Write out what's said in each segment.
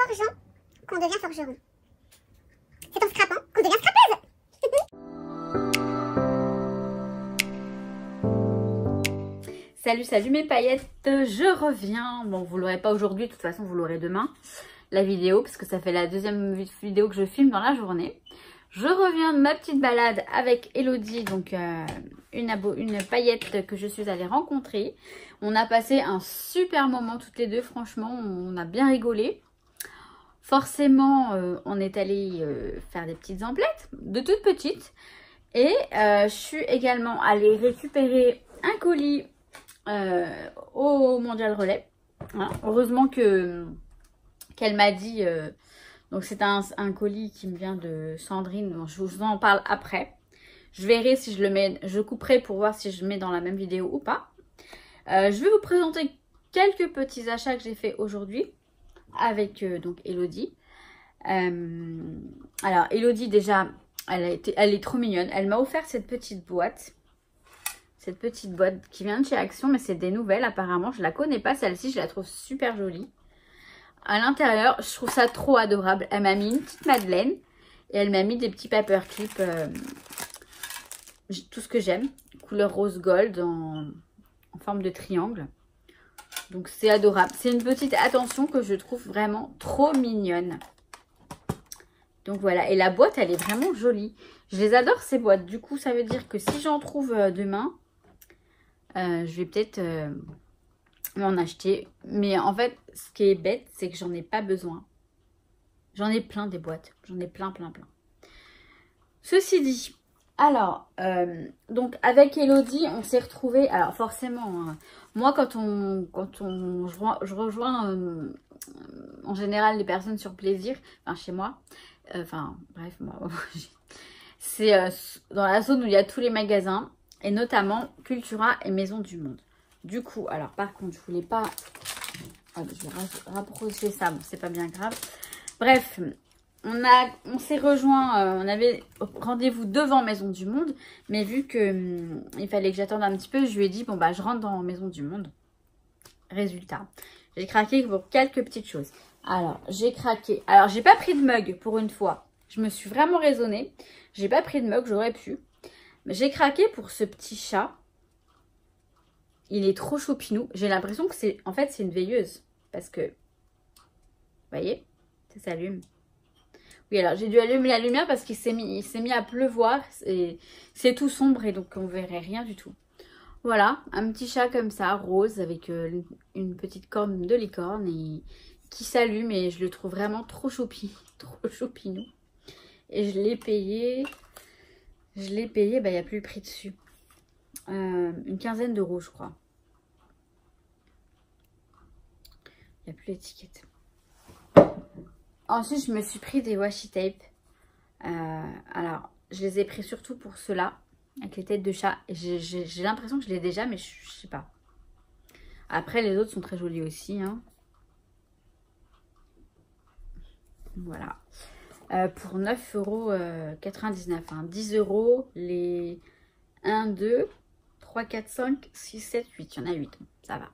forgeant qu'on devient forgeron. C'est en scrapant qu'on devient scrapeuse. Salut mes paillettes, je reviens. Bon, vous l'aurez pas aujourd'hui, de toute façon vous l'aurez demain, la vidéo, parce que ça fait la deuxième vidéo que je filme dans la journée. Je reviens de ma petite balade avec Elodie, donc une paillette que je suis allée rencontrer. On a passé un super moment toutes les deux, franchement, on a bien rigolé. Forcément, on est allé faire des petites emplettes, de toutes petites. Et je suis également allée récupérer un colis au Mondial Relais. Voilà. Heureusement qu'elle m'a dit... donc c'est un colis qui me vient de Sandrine, je vous en parle après. Je verrai si je le mets, je couperai pour voir si je le mets dans la même vidéo ou pas. Je vais vous présenter quelques petits achats que j'ai fait aujourd'hui avec donc Elodie. Alors Elodie déjà, elle est trop mignonne. Elle m'a offert cette petite boîte. Cette petite boîte qui vient de chez Action, mais c'est des nouvelles apparemment. Je la connais pas celle-ci, je la trouve super jolie. À l'intérieur, je trouve ça trop adorable. Elle m'a mis une petite madeleine et elle m'a mis des petits paperclips, tout ce que j'aime, couleur rose gold en forme de triangle. Donc c'est adorable. C'est une petite attention que je trouve vraiment trop mignonne. Donc voilà, et la boîte elle est vraiment jolie. Je les adore ces boîtes. Du coup ça veut dire que si j'en trouve demain, je vais peut-être... m'en acheter, mais en fait ce qui est bête c'est que j'en ai pas besoin. J'en ai plein des boîtes, j'en ai plein. Ceci dit, alors donc avec Elodie on s'est retrouvés, alors forcément moi quand je rejoins en général les personnes sur plaisir, enfin chez moi, bref moi c'est dans la zone où il y a tous les magasins et notamment Cultura et Maison du Monde. Du coup, alors par contre, je voulais pas... je vais rapprocher ça, bon, c'est pas bien grave. Bref, on s'est rejoint, on avait rendez-vous devant Maison du Monde. Mais vu que il fallait que j'attende un petit peu, je lui ai dit, bon bah je rentre dans Maison du Monde. Résultat, j'ai craqué pour quelques petites choses. Alors, j'ai craqué. Alors, j'ai pas pris de mug pour une fois. Je me suis vraiment raisonnée. J'ai pas pris de mug, j'aurais pu. Mais j'ai craqué pour ce petit chat. Il est trop choupinou. J'ai l'impression que c'est... En fait, c'est une veilleuse. Parce que... Vous voyez? Ça s'allume. Oui, alors j'ai dû allumer la lumière parce qu'il s'est mis à pleuvoir. C'est tout sombre et donc on verrait rien du tout. Voilà, un petit chat comme ça, rose, avec une petite corne de licorne et qui s'allume. Et je le trouve vraiment trop choupi. Trop choupinou. Et je l'ai payé... il n'y a plus le prix dessus. Une quinzaine d'euros je crois. Il n'y a plus l'étiquette. Ensuite je me suis pris des washi tape. Alors je les ai pris surtout pour ceux-là avec les têtes de chat. J'ai l'impression que je l'ai déjà mais je sais pas. Après les autres sont très jolis aussi hein. Voilà. Pour 9,99 €. Hein. 10 € les 1, 2... 3, 4, 5, 6, 7, 8. Il y en a 8. Ça va.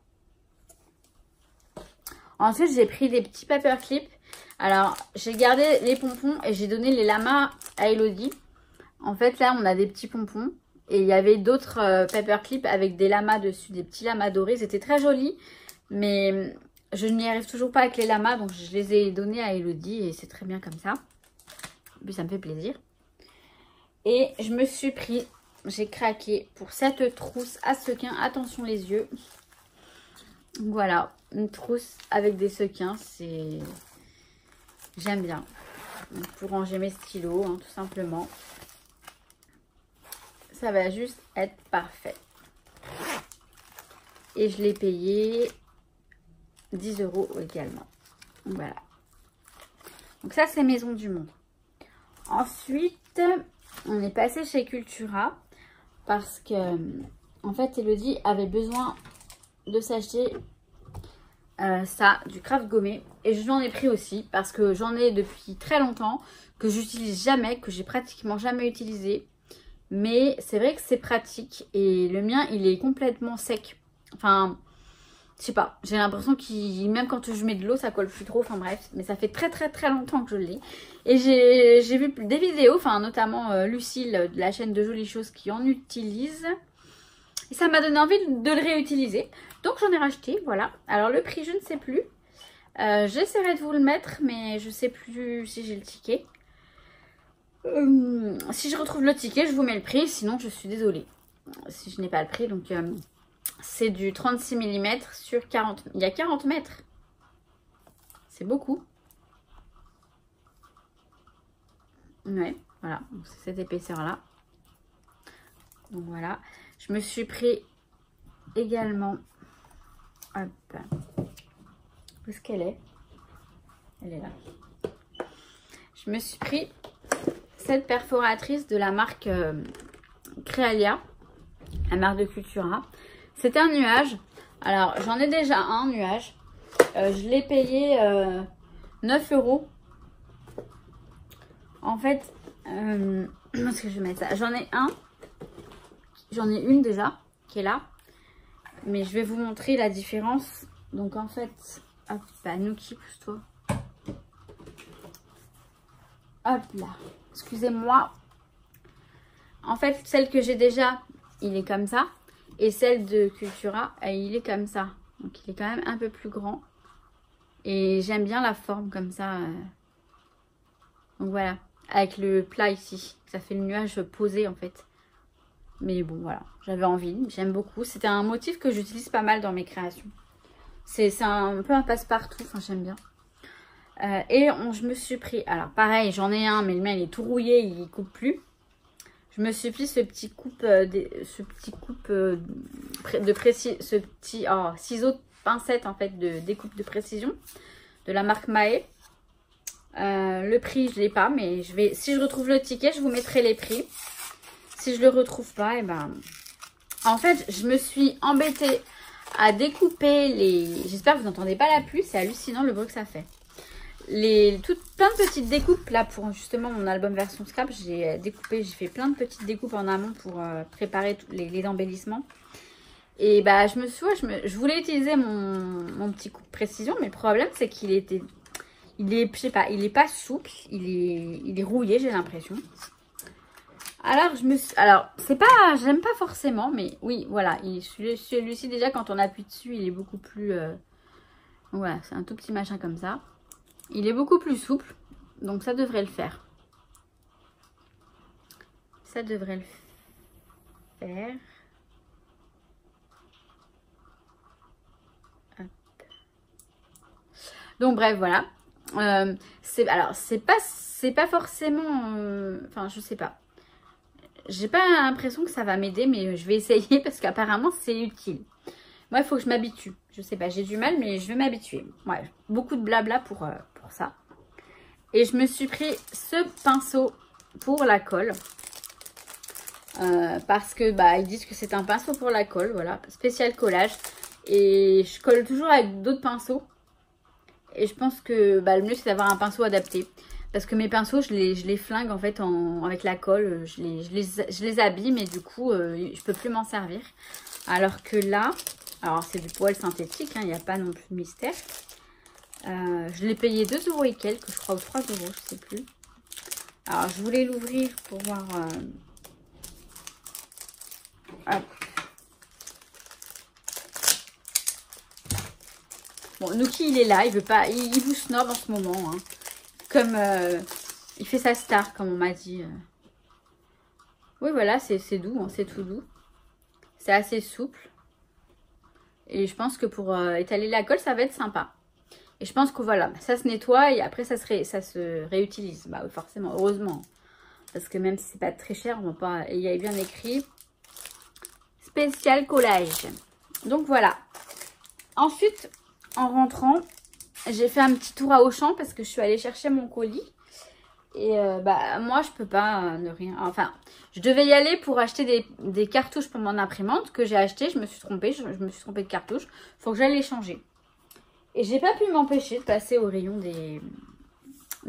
Ensuite, j'ai pris des petits paperclips. Alors, j'ai gardé les pompons et j'ai donné les lamas à Elodie. En fait, là, on a des petits pompons. Et il y avait d'autres paperclips avec des lamas dessus, des petits lamas dorés. C'était très joli. Mais je n'y arrive toujours pas avec les lamas. Donc, je les ai donnés à Elodie et c'est très bien comme ça. Et puis, ça me fait plaisir. Et je me suis pris... J'ai craqué pour cette trousse à sequins. Attention les yeux. Voilà, une trousse avec des sequins, c'est... J'aime bien. Donc, pour ranger mes stylos, hein, tout simplement. Ça va juste être parfait. Et je l'ai payé 10 € également. Donc, voilà. Donc ça, c'est Maison du Monde. Ensuite, on est passé chez Cultura. Parce que, en fait, Elodie avait besoin de s'acheter ça, du craft gommé. Et je lui en ai pris aussi parce que j'en ai depuis très longtemps, que j'utilise jamais, que j'ai pratiquement jamais utilisé. Mais c'est vrai que c'est pratique et le mien, il est complètement sec. Enfin, Je sais pas, j'ai l'impression qu'il, même quand je mets de l'eau, ça colle plus trop. Enfin bref, mais ça fait très longtemps que je l'ai. Et j'ai vu des vidéos, enfin notamment Lucille de la chaîne de Jolies Choses qui en utilise. Et ça m'a donné envie de le réutiliser. Donc j'en ai racheté, voilà. Alors le prix, je ne sais plus. J'essaierai de vous le mettre, mais je sais plus si j'ai le ticket. Si je retrouve le ticket, je vous mets le prix. Sinon, je suis désolée si je n'ai pas le prix. Donc c'est du 36 mm sur 40. Il y a 40 mètres. C'est beaucoup. Ouais, voilà. C'est cette épaisseur-là. Donc voilà. Je me suis pris également... Hop. Où est-ce qu'elle est? Elle est là. Je me suis pris cette perforatrice de la marque Crealia. La marque de Cultura. C'est un nuage. Alors, j'en ai déjà un nuage. Je l'ai payé 9 €. En fait, est-ce que je vais mettre ça? J'en ai un. J'en ai une déjà, qui est là. Mais je vais vous montrer la différence. Donc, en fait, hop, bah, Nuki, pousse-toi. Hop là. Excusez-moi. En fait, celle que j'ai déjà, il est comme ça. Et celle de Cultura, il est comme ça. Donc, il est quand même un peu plus grand. Et j'aime bien la forme comme ça. Donc, voilà. Avec le plat ici. Ça fait le nuage posé, en fait. Mais bon, voilà. J'avais envie. J'aime beaucoup. C'était un motif que j'utilise pas mal dans mes créations. C'est un peu un passe-partout. Enfin, j'aime bien. Je me suis pris... Alors, pareil, j'en ai un, mais le mien, il est tout rouillé. Il coupe plus. Je me suis pris ce petit ciseau de pincette en fait de découpe de précision de la marque Mae. Le prix je l'ai pas, mais si je retrouve le ticket, je vous mettrai les prix. Si je le retrouve pas, et ben en fait je me suis embêtée à découper les. J'espère que vous n'entendez pas la pluie, c'est hallucinant le bruit que ça fait. Plein de petites découpes là pour justement mon album version scrap. J'ai fait plein de petites découpes en amont pour préparer les embellissements. Et bah je voulais utiliser mon petit coup de précision, mais le problème c'est qu'il est je sais pas, il est pas souple, il est rouillé, j'ai l'impression. Alors c'est pas, j'aime pas forcément, mais oui voilà, celui-ci déjà quand on appuie dessus, il est beaucoup plus voilà, c'est un tout petit machin comme ça. Il est beaucoup plus souple, donc ça devrait le faire. Ça devrait le faire. Hop. Donc bref, voilà. Alors c'est pas forcément... Enfin, je sais pas. J'ai pas l'impression que ça va m'aider, mais je vais essayer parce qu'apparemment c'est utile. Moi, il faut que je m'habitue. Je sais pas, j'ai du mal, mais je vais m'habituer. Ouais, beaucoup de blabla pour ça. Et je me suis pris ce pinceau pour la colle. Parce que bah ils disent que c'est un pinceau pour la colle, voilà, spécial collage. Et je colle toujours avec d'autres pinceaux. Et je pense que bah, le mieux c'est d'avoir un pinceau adapté. Parce que mes pinceaux, je les flingue en fait avec la colle. Je les abîme et du coup, je peux plus m'en servir. Alors que là, alors c'est du poil synthétique, il n'y a pas non plus de mystère. Je l'ai payé 2 € et quelques, je crois, ou 3 €, je sais plus. Alors, je voulais l'ouvrir pour voir... Hop. Bon, Nuki, il est là, il veut pas... Il vous snob en ce moment. Hein. Comme... il fait sa star, comme on m'a dit. Oui, voilà, c'est doux, hein, c'est tout doux. C'est assez souple. Et je pense que pour étaler la colle, ça va être sympa. Et je pense que voilà, ça se nettoie et après ça se réutilise. Bah forcément, heureusement. Parce que même si c'est pas très cher, on va pas. Il y a bien écrit spécial collage. Donc voilà. Ensuite, en rentrant, j'ai fait un petit tour à Auchan parce que je suis allée chercher mon colis. Et bah moi je peux pas ne rien. Enfin, je devais y aller pour acheter des cartouches pour mon imprimante que j'ai acheté. Je me suis trompée, je me suis trompée de cartouche. Faut que j'aille les changer. Et j'ai pas pu m'empêcher de passer au rayon des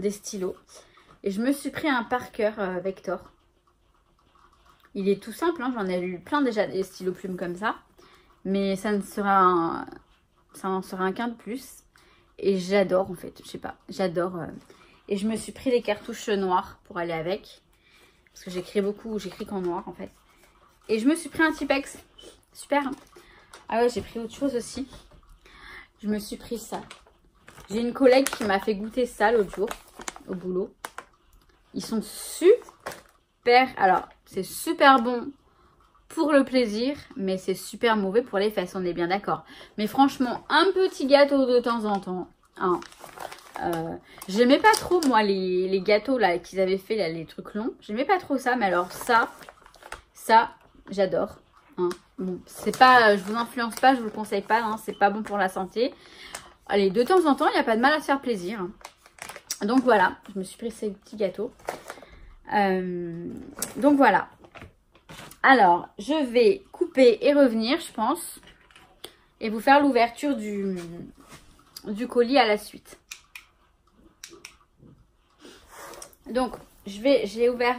stylos. Et je me suis pris un Parker Vector. Il est tout simple, hein, j'en ai eu plein déjà des stylos plumes comme ça. Mais ça ne sera ça en sera qu'un de plus. Et j'adore en fait, je sais pas, j'adore. Et je me suis pris les cartouches noires pour aller avec. Parce que j'écris beaucoup, j'écris qu'en noir en fait. Et je me suis pris un Tipex. Super. Hein. Ah ouais, j'ai pris autre chose aussi. Je me suis pris ça. J'ai une collègue qui m'a fait goûter ça l'autre jour au boulot. Ils sont super. Alors, c'est super bon pour le plaisir, mais c'est super mauvais pour les fesses, on est bien d'accord. Mais franchement, un petit gâteau de temps en temps. Hein. J'aimais pas trop, moi, les gâteaux là qu'ils avaient fait, là, les trucs longs. J'aimais pas trop ça, mais alors ça, j'adore. Hein. Bon, c'est pas, je vous influence pas, je vous le conseille pas, hein, c'est pas bon pour la santé. Allez, de temps en temps, il n'y a pas de mal à se faire plaisir. Hein. Donc voilà, je me suis pris ces petits gâteaux. Donc voilà. Alors, je vais couper et revenir, je pense. Et vous faire l'ouverture du colis à la suite. Donc, j'ai ouvert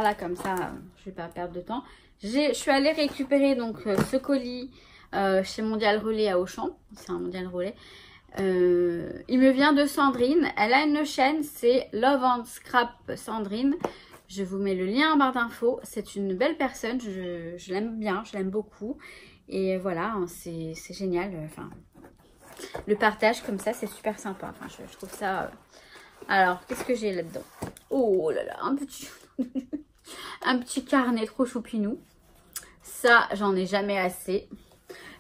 là comme ça, je vais pas perdre de temps. Je suis allée récupérer donc ce colis chez Mondial Relais à Auchan. C'est un Mondial Relais. Il me vient de Sandrine. Elle a une chaîne, c'est Love and Scrap Sandrine. Je vous mets le lien en barre d'infos. C'est une belle personne, je l'aime bien, je l'aime beaucoup. Et voilà, c'est génial. Enfin, le partage comme ça, c'est super sympa. Enfin, je trouve ça... Alors, qu'est-ce que j'ai là-dedans? Oh là là, un petit... un petit carnet trop choupinou. Ça, j'en ai jamais assez.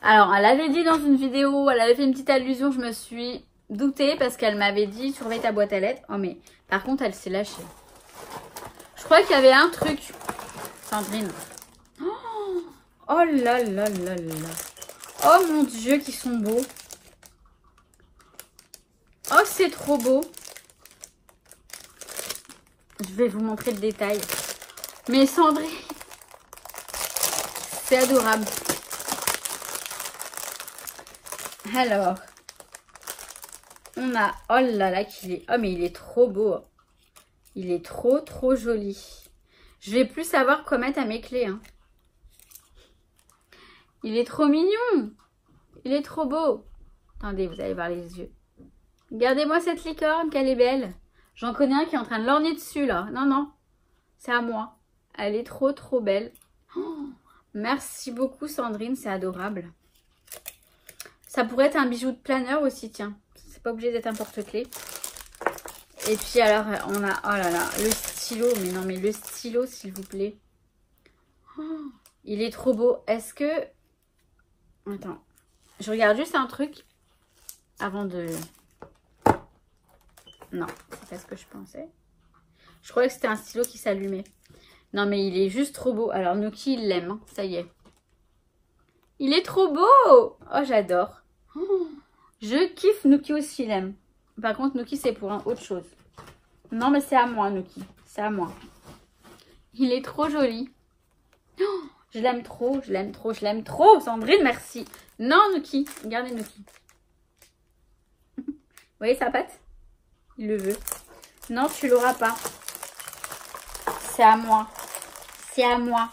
Alors, elle avait dit dans une vidéo, elle avait fait une petite allusion, je me suis doutée parce qu'elle m'avait dit surveille ta boîte à lettres. Oh mais, par contre, elle s'est lâchée. Je crois qu'il y avait un truc, Sandrine. Oh là là là là. Oh mon Dieu, qu'ils sont beaux. Oh, c'est trop beau. Je vais vous montrer le détail. Mais Sandrine, c'est adorable. Alors, on a... Oh là là, qu'il est... Oh, mais il est trop beau. Il est trop, trop joli. Je vais plus savoir quoi mettre à mes clés. Hein. Il est trop mignon. Il est trop beau. Attendez, vous allez voir les yeux. Regardez-moi cette licorne, qu'elle est belle. J'en connais un qui est en train de lorgner dessus, là. Non, non. C'est à moi. Elle est trop, trop belle. Oh, merci beaucoup, Sandrine. C'est adorable. Ça pourrait être un bijou de planeur aussi, tiens. C'est pas obligé d'être un porte-clés. Et puis alors, on a... Oh là là, le stylo. Mais non, mais le stylo, s'il vous plaît. Oh, il est trop beau. Est-ce que... Attends. Je regarde juste un truc avant de... Non, c'est pas ce que je pensais. Je croyais que c'était un stylo qui s'allumait. Non, mais il est juste trop beau. Alors, Nuki, il l'aime. Hein. Ça y est. Il est trop beau. Oh, j'adore. Oh, je kiffe. Nuki aussi, il aime. Par contre, Nuki, c'est pour autre chose. Non, mais c'est à moi, Nuki. C'est à moi. Il est trop joli. Oh, je l'aime trop. Je l'aime trop. Je l'aime trop. Sandrine, merci. Non, Nuki. Regardez, Nuki. Vous voyez sa patte? Il le veut. Non, tu l'auras pas. C'est à moi. C'est à moi.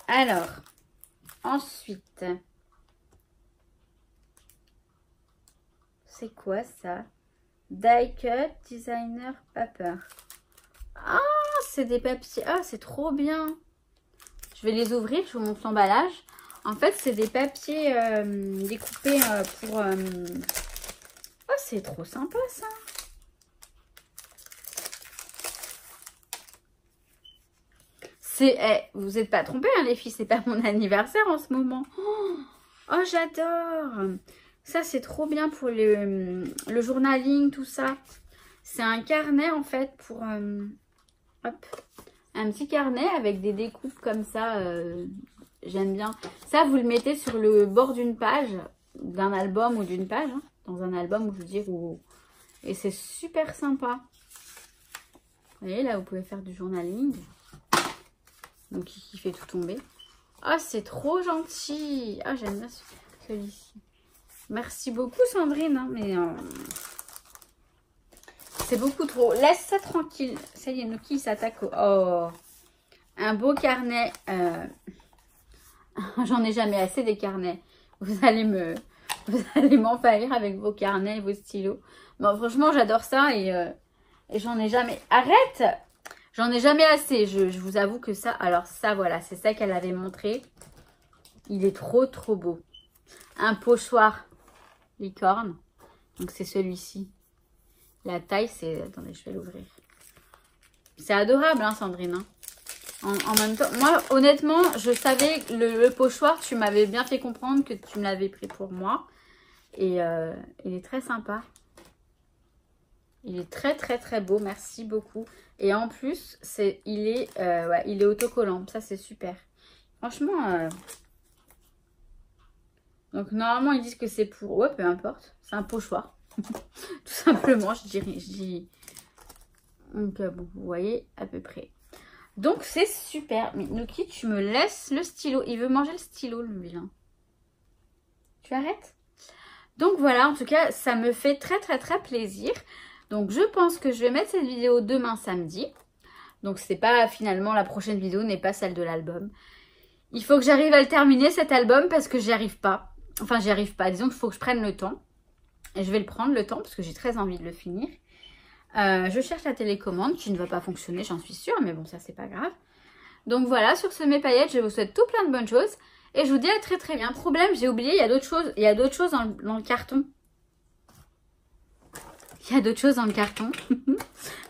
Alors, ensuite, c'est quoi ça? Die Cut Designer Paper. Ah, c'est des papiers. Ah, c'est trop bien. Je vais les ouvrir, je vous montre l'emballage. En fait, c'est des papiers découpés pour... Oh, c'est trop sympa ça. Vous n'êtes pas trompés, hein, les filles, c'est pas mon anniversaire en ce moment. Oh, j'adore. Ça, c'est trop bien pour le journaling, tout ça. C'est un carnet, en fait, pour... hop, un petit carnet avec des découpes comme ça. J'aime bien. Ça, vous le mettez sur le bord d'une page, d'un album ou d'une page. Hein, dans un album, je veux dire. Et c'est super sympa. Vous voyez, là, vous pouvez faire du journaling. Donc, qui fait tout tomber. Oh, c'est trop gentil. Ah, j'aime bien celui-ci. Merci beaucoup, Sandrine. Hein, mais c'est beaucoup trop. Laisse ça tranquille. Ça y est, Nuki s'attaque au... Oh, un beau carnet. J'en ai jamais assez des carnets. vous allez m'envahir avec vos carnets et vos stylos. Bon, franchement, j'adore ça et j'en ai jamais... Arrête! J'en ai jamais assez. Je vous avoue que ça... Alors ça, voilà, c'est ça qu'elle avait montré. Il est trop, trop beau. Un pochoir licorne. Donc, c'est celui-ci. La taille, c'est... Attendez, je vais l'ouvrir. C'est adorable, hein, Sandrine. Hein. En même temps, moi, honnêtement, je savais que le pochoir, tu m'avais bien fait comprendre que tu me l'avais pris pour moi. Et il est très sympa. Il est très, très, très beau. Merci beaucoup. Et en plus, il est autocollant. Ça, c'est super. Franchement... Donc, normalement, ils disent que c'est pour... Ouais, peu importe. C'est un pochoir. Tout simplement, je dis... Donc, bon, vous voyez à peu près. Donc, c'est super. Mais Nuki, tu me laisses le stylo. Il veut manger le stylo, lui. Hein. Tu arrêtes? Donc, voilà. En tout cas, ça me fait très, très, très plaisir. Donc, je pense que je vais mettre cette vidéo demain, samedi. Donc, c'est pas... Finalement, la prochaine vidéo n'est pas celle de l'album. Il faut que j'arrive à le terminer, cet album, parce que j'y arrive pas. Enfin, j'y arrive pas. Disons qu'il faut que je prenne le temps. Et je vais le prendre, le temps, parce que j'ai très envie de le finir. Je cherche la télécommande qui ne va pas fonctionner, j'en suis sûre. Mais bon, ça, c'est pas grave. Donc voilà, sur ce, mes paillettes, je vous souhaite tout plein de bonnes choses. Et je vous dis à très très bien. Problème, j'ai oublié, il y a d'autres choses. Il y a d'autres choses dans le carton. Il y a d'autres choses dans le carton.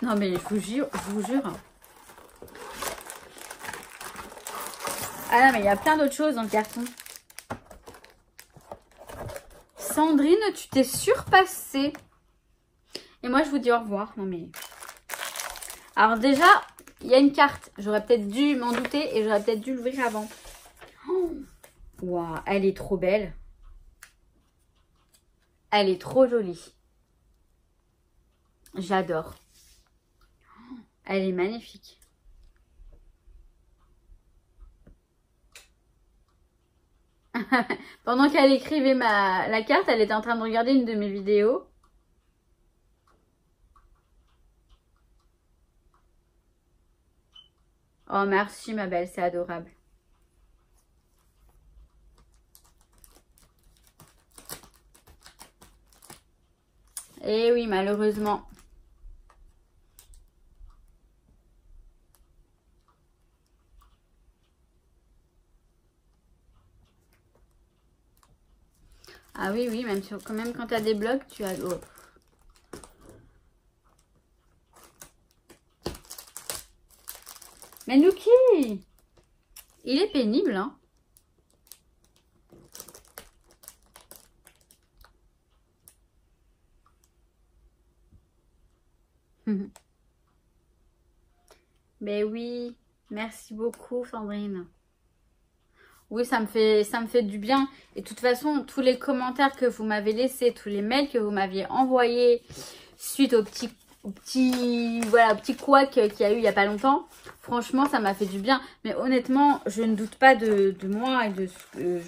Non, mais je vous jure. Ah non, mais il y a plein d'autres choses dans le carton. Sandrine, tu t'es surpassée. Et moi, je vous dis au revoir. Non, mais... Alors déjà, il y a une carte. J'aurais peut-être dû m'en douter et j'aurais peut-être dû l'ouvrir avant. Waouh, elle est trop belle. Elle est trop jolie. J'adore. Elle est magnifique. Pendant qu'elle écrivait la carte, elle était en train de regarder une de mes vidéos. Oh, merci ma belle, c'est adorable. Eh oui, malheureusement. Ah oui, oui, même quand tu as des blogs, tu as... Oh. Mais Nuki, il est pénible, hein. Mais oui, merci beaucoup Sandrine. Oui, ça me fait du bien. Et de toute façon, tous les commentaires que vous m'avez laissés, tous les mails que vous m'aviez envoyés suite au petit couac qu'il y a eu il n'y a pas longtemps, franchement, ça m'a fait du bien. Mais honnêtement, je ne doute pas de moi et de ce que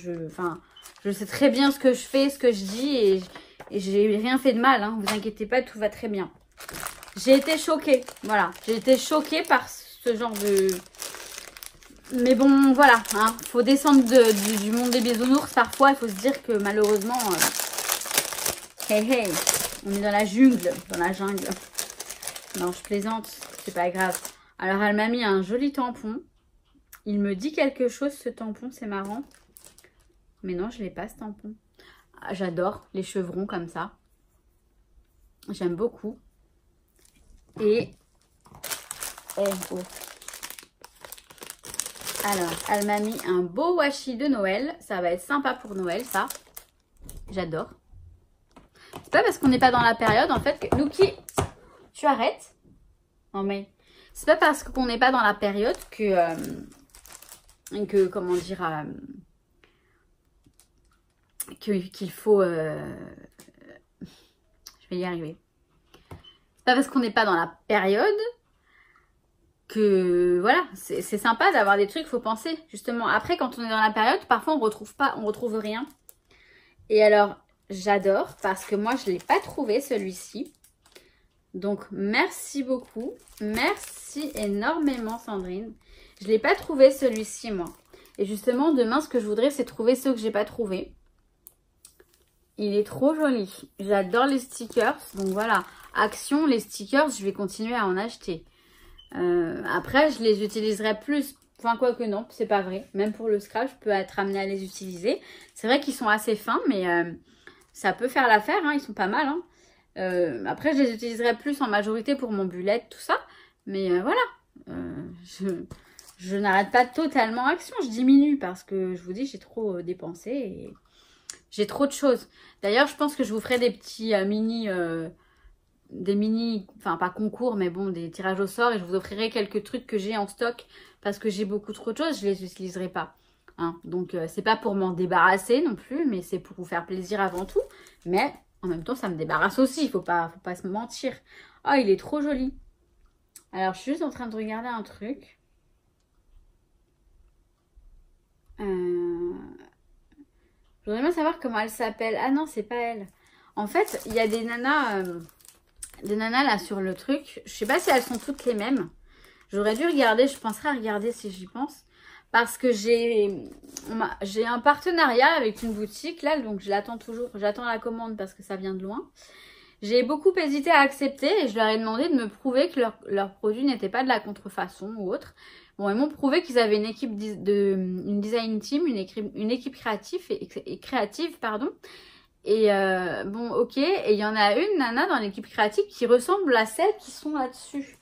je sais très bien ce que je fais, ce que je dis et j'ai rien fait de mal. Hein. Vous inquiétez pas, tout va très bien. J'ai été choquée, voilà. J'ai été choquée par ce genre de... Mais bon, voilà, hein, faut descendre du monde des bisounours. Parfois, il faut se dire que malheureusement, hey, hey, on est dans la jungle, Non, je plaisante, c'est pas grave. Alors, elle m'a mis un joli tampon. Il me dit quelque chose, ce tampon, c'est marrant. Mais non, je l'ai pas, ce tampon. Ah, j'adore les chevrons comme ça. J'aime beaucoup. Et... oh. Alors, elle m'a mis un beau washi de Noël. Ça va être sympa pour Noël, ça. J'adore. C'est pas parce qu'on n'est pas dans la période, en fait, que... Nuki, tu arrêtes? Non, mais... C'est pas parce qu'on n'est pas dans la période comment dire... qu'il faut... Je vais y arriver. C'est pas parce qu'on n'est pas dans la période... que voilà, c'est sympa d'avoir des trucs, faut penser justement. Après, quand on est dans la période, parfois on retrouve rien. Et alors, j'adore parce que moi je l'ai pas trouvé celui-ci. Donc merci beaucoup, merci énormément Sandrine. Je l'ai pas trouvé celui-ci moi. Et justement demain, ce que je voudrais, c'est trouver ceux que j'ai pas trouvé. Il est trop joli. J'adore les stickers. Donc voilà, Action, les stickers, je vais continuer à en acheter. Après, je les utiliserai plus. Enfin, quoi que non, c'est pas vrai. Même pour le scratch, je peux être amenée à les utiliser. C'est vrai qu'ils sont assez fins, mais ça peut faire l'affaire. Hein, ils sont pas mal. Hein. Après, je les utiliserai plus en majorité pour mon bullet, tout ça. Mais voilà. Je n'arrête pas totalement Action. Je diminue parce que je vous dis, j'ai trop dépensé et j'ai trop de choses. D'ailleurs, je pense que je vous ferai des petits enfin pas concours, mais bon, des tirages au sort et je vous offrirai quelques trucs que j'ai en stock parce que j'ai beaucoup trop de choses, je les utiliserai pas. Hein. Donc, c'est pas pour m'en débarrasser non plus, mais c'est pour vous faire plaisir avant tout. Mais en même temps, ça me débarrasse aussi, faut pas se mentir. Oh, il est trop joli. Alors, je suis juste en train de regarder un truc. Je voudrais bien savoir comment elle s'appelle. Ah non, c'est pas elle. En fait, il y a des nanas là sur le truc. Je sais pas si elles sont toutes les mêmes. J'aurais dû regarder, je penserai à regarder si j'y pense. Parce que j'ai un partenariat avec une boutique là, donc je l'attends toujours. J'attends la commande parce que ça vient de loin. J'ai beaucoup hésité à accepter et je leur ai demandé de me prouver que leur produit n'était pas de la contrefaçon ou autre. Bon, ils m'ont prouvé qu'ils avaient une équipe une design team, une équipe créative, pardon. Et bon, ok. Et il y en a une nana dans l'équipe créative qui ressemble à celles qui sont là-dessus.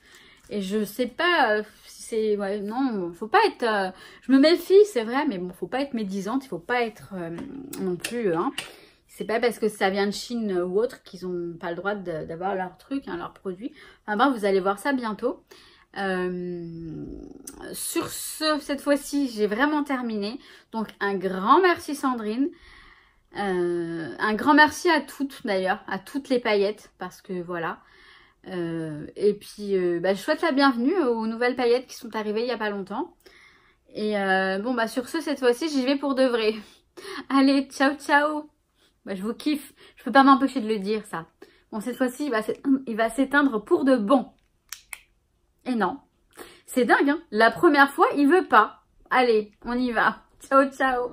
Et je sais pas si c'est... Ouais, non, faut pas être... je me méfie, c'est vrai, mais bon, faut pas être médisante. Il faut pas être non plus... Hein. C'est pas parce que ça vient de Chine ou autre qu'ils ont pas le droit d'avoir leur truc, hein, leur produit. Enfin bref, vous allez voir ça bientôt. Sur cette fois-ci, j'ai vraiment terminé. Donc, un grand merci Sandrine. Un grand merci à toutes d'ailleurs, à toutes les paillettes, parce que voilà. Et puis, je souhaite la bienvenue aux nouvelles paillettes qui sont arrivées il n'y a pas longtemps. Et bon, sur ce, cette fois-ci, j'y vais pour de vrai. Allez, ciao, ciao. Je vous kiffe. Je peux pas m'empêcher de le dire, ça. Bon, cette fois-ci, il va s'éteindre pour de bon. Et non. C'est dingue, hein. La première fois, il veut pas. Allez, on y va. Ciao, ciao.